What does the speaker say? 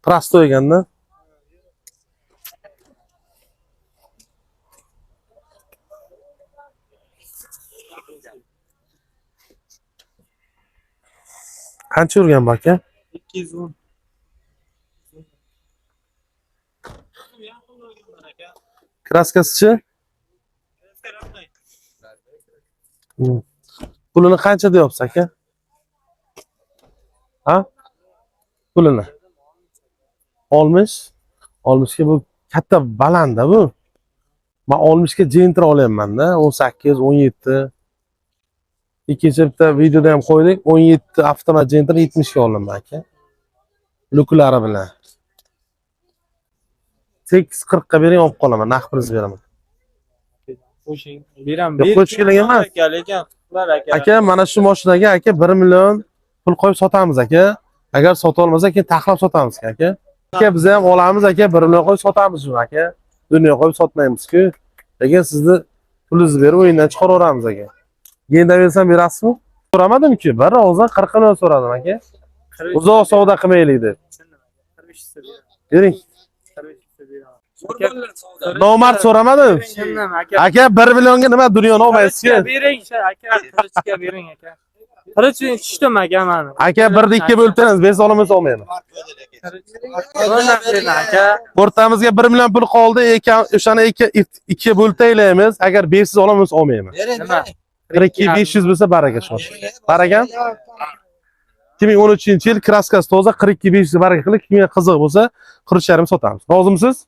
Prosto eganda. Qancha urgan bu aka? 210. Kraskasichi? Pulini qancha deyapsiz aka? Ha? Pulini 60. 60 ga bu katta balandda bu. Men 60 ga Gentra olyapman-da, 18, 17. İkinci bitta videoda ham qo'ydik, 17 avtomat Gentra 70 ga olaman aka. Luklari bilan. 840 ga bering, olib qolaman, naqd pulni beraman. Qo'shing. Beraman. Yo'q, qo'shish kerak emas. Lekin ular Aka, mana shu mashinaga aka 1 million pul qo'yib sotamiz aka. Agar sota olmasak, keyin taxlab sotamiz aka. Aka, biz ham olamiz aka, 1 million qo'yib sotamiz shuni aka. Dunyo qo'yib sotmaymiz-ku. Lekin sizni pulingizni berib o'yindan chiqaraveramiz aka. Genda bersam berasizmi? So'ramadim-ku. Bir og'izdan 40 million so'radim aka. Uzoq savdo qilmaylik deb. Bering. Nomard so'ramadim. Aka 1 millionga nima dunyoni olmaysiz-ku? Bering aka, qilichga bering aka. Qilichni tushdim aka meni. Aka 1 2 bo'ltiramiz, bersa olaman olmayman. Aka, O'rtamizga 1 million pul qoldi, o'shani 2 bo'ltaylaymiz. Agar bersiz olamiz olmayman. nima? 42 500 bo'lsa baraka shu. Baraka? 2013-yil kraskasi toza 42 500 baraka qilib, kimga qiziq bo'lsa, qurishlarni sotamiz. Rozimisiz?